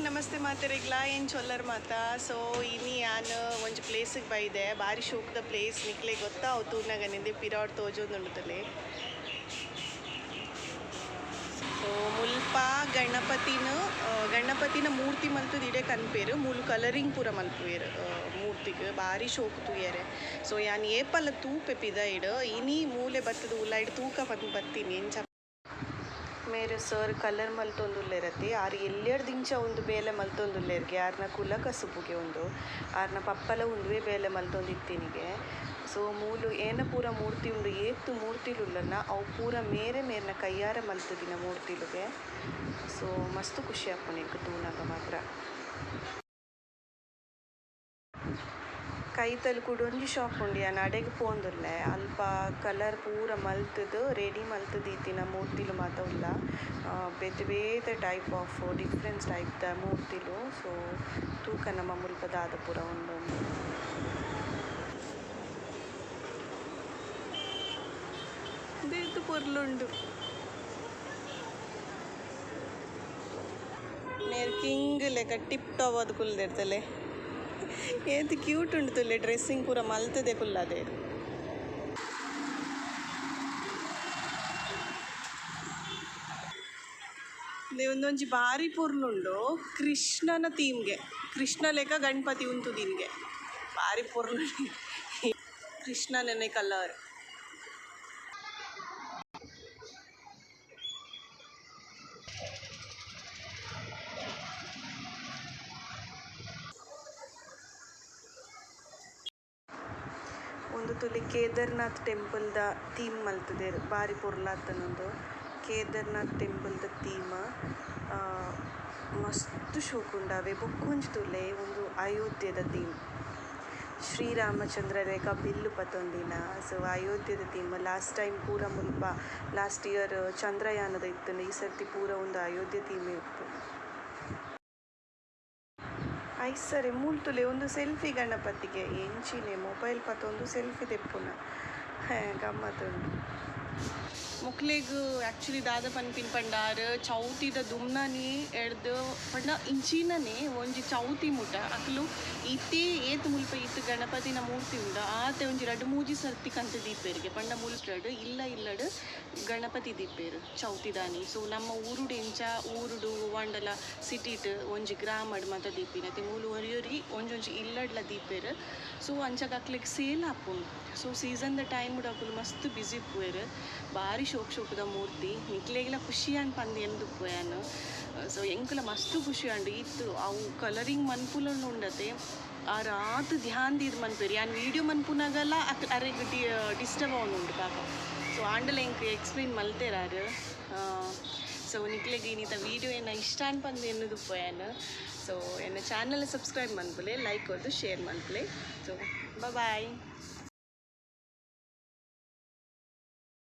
ನಮಸ್ತೆ ಮಾತೆರೆಗ್ಲ ಏನು ಚೊಲ್ಲರ್ ಮಾತಾ. ಸೊ ಇನಿ ಯಾನು ಒಂಜಿ ಪ್ಲೇಸಿಗೆ ಬೈದೆ ಬಾರಿ ಶೋಕದ ಪ್ಲೇಸ್ ನಿಕ್ಲೆ ಗೊತ್ತಾ ಅವು ತೂರ್ನಾಗ ನಿಂದೆ ಪಿರಾಡ್ ತೋಜೊಂದುಂಡುತ್ತಲೆ. ಸೊ ಮುಲ್ಪ ಗಣಪತಿನ ಮೂರ್ತಿ ಮಲ್ತುದು ಇಡೆ ಕನ್ಪೇರು ಮೂಲು ಕಲರಿಂಗ್ ಪೂರ ಮಲ್ಪುವೆರು ಮೂರ್ತಿಗೆ ಬಾರಿ ಶೋಕು ತೂಯರೆ. ಸೊ ಯಾನ್ ಏಪಲ ತೂಪೆ ಪಿದ ಇಡು ಇನಿ ಮೂಲೆ ಬತ್ತದ ಉಲ್ಲ ಇಡು ತೂಕ ಬಂದು ಬತ್ತೀನಿ ಎಂಚ ಮೇರೆ ಸರ್ ಕಲರ್ ಮಲ್ತೊಂದುಲ್ಲೆರತಿ ಆರು ಎಲ್ಲೆರಡು ದಿಂಚ ಒಂದು ಬೇಲೆ ಮಲ್ತೊಂದುಲ್ಲೆರ್ಗೆ ಆರ್ನ ಕುಲ ಕಸುಬುಗೆ ಒಂದು ಆರ್ನ ಪಪ್ಪಲ ಒಂದುವೇ ಬೇಲೆ ಮಲ್ತೊಂದಿತ್ತಿನಿಗೆ. ಸೊ ಮೂಲು ಏನ ಪೂರ ಮೂರ್ತಿ ಉಂಡು ಏತ್ತು ಮೂರ್ತಿಲುಲ್ಲನ ಅವು ಪೂರ ಮೇರೆನ ಕೈಯಾರ ಮಲ್ತದಿನ ಮೂರ್ತಿಲುಗೆ. ಸೊ ಮಸ್ತ್ ಖುಷಿ ಆಪುನಿಕ್ ತೂನಾಗ ಮಾತ್ರ. ಕೈತಲ್ ಕೂಡ ಒಂಜಿ ಶಾಪ್ ಉಂಡು ಯಾನ್ ಅಡೆಗೆ ಪೋಂದುಲ್ಲೆ ಅಲ್ಪ ಕಲರ್ ಪೂರ ಮಲ್ತದು ರೆಡಿ ಮಲ್ತದು ಈತಿನ ಮೂರ್ತಿಲು ಮಾತ ಉಲ್ಲ ಬೇತೆ ಬೇತೆ ಟೈಪ್ ಆಫ್ ಡಿಫ್ರೆನ್ಸ್ ಟೈಪ್ ದ ಮೂರ್ತಿಲು. ಸೊ ತೂಕ ನಮ್ಮ ಮುಲ್ಪ ದಾದ ಪೂರ ಉಂಡು ದೇತು ಪೊರ್ಲುಂಡು ನೇರ್ ಕಿಂಗ್ ಲೆಕ್ಕ ಟಿಪ್ ಟಾಪ್ ಅದು ಕುಲ್ದಿರ್ತಲೆ. ಏತು ಕ್ಯೂಟ್ ಉಂಟು ತುಲ್ಲೆ ಡ್ರೆಸ್ಸಿಂಗ್ ಪೂರ ಮಲ್ತದೆ ಕುಲ್ಲದೆ. ಒಂದೊಂಜಿ ಭಾರಿ ಪೊರ್ಲುಂಡು ಕೃಷ್ಣನ ಥೀಮ್ಗೆ ಕೃಷ್ಣ ಲೆಕ್ಕ ಗಣಪತಿ ಉಂಟು ದಿನ್ಗೆ ಭಾರಿ ಪೊರ್ಲು ಕೃಷ್ಣನೇ ಕಲರ್. ಒಂದು ತುಲಿ ಕೇದಾರ್ನಾಥ್ ಟೆಂಪಲ್ದ ಥೀಮ್ ಮಲ್ತದೆ ಭಾರಿ ಪೊರ್ಲಾತನೊಂದು ಕೇದಾರ್ನಾಥ್ ಟೆಂಪಲ್ದ ಥೀಮ್ ಮಸ್ತ್ ಶೋಕುಂಡಾವೆ. ಬೊಕ್ಕೊಂಜಿ ತುಲೆ ಒಂದು ಅಯೋಧ್ಯದ ಥೀಮ್ ಶ್ರೀರಾಮಚಂದ್ರ ರೇಖ bill ಪತೊಂದಿನ. So ಅಯೋಧ್ಯದ theme last time ಪೂರ ಮುಲ್ಪ ಲಾಸ್ಟ್ ಇಯರ್ ಚಂದ್ರಯಾನದ ಇತ್ತು ಈ ಸರ್ತಿ ಪೂರ ಒಂದು ಅಯೋಧ್ಯೆ ಥೀಮೇ ಇತ್ತು. ಐಸರೆ ಮೂಲ್ತುಲೆ ಒಂದು ಸೆಲ್ಫಿ ಗಣಪತಿಗೆ ಎಂಚಿನೆ ಮೊಬೈಲ್ ಪತ್ತೊಂದು ಸೆಲ್ಫಿ ತೆಪ್ಪುನ ಗಮ್ಮತ್ತುಂಡು. ಮುಕ್ಲೆಗ್ ಆ್ಯಕ್ಚುಲಿ ದಾದ ಪನ್ಪಿನ ಪಂಡಾರ್ ಚೌತಿದ ದುಮ್ನನಿ ಎಡ್ದು ಪಂಡ ಇಂಚಿನನೆ ಒಂಜಿ ಚೌತಿ ಮುಟ ಅಕ್ಲು ಇತ್ತೆ ಏತ್ ಮುಲ್ಪ ಇತ್ತು ಗಣಪತಿನ ಮೂರ್ತಿ ಉಂಡ ಆತೆ ಒಂಜಿ ರಡ್ಡು ಮೂಜಿ ಸರ್ತಿ ಕಂತು ದೀಪೇರಿಗೆ ಪಂಡ ಮುಲ್ಸ್ರಡ್ ಇಲ್ಲಡು ಗಣಪತಿ ದೀಪೇರು ಚೌತಿದಾನಿ. ಸೊ ನಮ್ಮ ಊರುಡು ಎಂಚ ಊರುಡು ವಾಂಡಲ ಸಿಟಿಟ್ ಒಂಜಿ ಗ್ರಾಮಡ್ ಮಾತ ದೀಪಿನತೆ ಮೂಲು ಒರಿಯೊರಿ ಒಂಜೊಂಜಿ ಇಲ್ಲಡ್ಲ ದೀಪೇರು. ಸೊ ಅಂಚಾಗ ಅಕ್ಲೆಗ್ ಸೇಲ್ ಆಪುಂಡು. ಸೊ ಸೀಸನ್ದ ಟೈಮ್ಡ್ ಅಕುಲು ಮಸ್ತ್ ಬಿಸಿ ಇಪ್ಪುವೆರು ಭಾರಿ ಶೋಕದ ಮೂರ್ತಿ ನಿಕ್ಲೆಗ್ಲ ಖುಷಿ ಅನ್ ಪಂದು ಎಂದು ಪೋಯಾನು. ಸೊ ಎಂಕುಲ ಮಸ್ತ್ ಖುಷಿ ಅಂಡು ಇತ್ತು ಅವು ಕಲರಿಂಗ್ ಮನ್ಪುಲನ್ನು ಉಂಡತೆ ಆ ರಾತ್ ಧ್ಯಾನ್ ದೀದ್ ಮನ್ಪೇರು ಯಾನ್ ವೀಡಿಯೋ ಮನ್ಪುನಾಗಲ್ಲ ಅರೆಗ್ ಡಿಸ್ಟರ್ಬ್ ಅವನುಂಡು ಪಾಪ. ಸೊ ಆಂಡಲ ಎಂಕ್ ಎಕ್ಸ್ಪ್ಲೇನ್ ಮಲ್ತೇರಾರು. ಸೊ ನಿಕ್ಲೆಗ್ ಇನ್ನಿತ ವೀಡಿಯೋ ಏನ ಇಷ್ಟ ಅನ್ಪಂದು ಎನ್ನುದು ಪೋಯಾನು. ಸೊ ಎನ್ನ ಚಾನಲ್ ಸಬ್ಸ್ಕ್ರೈಬ್ ಮನ್ಪುಲೆ ಲೈಕ್ ಕೊರ್ದು ಶೇರ್ ಮನ್ಪುಲೆ. ಸೊ ಬಾಯ್.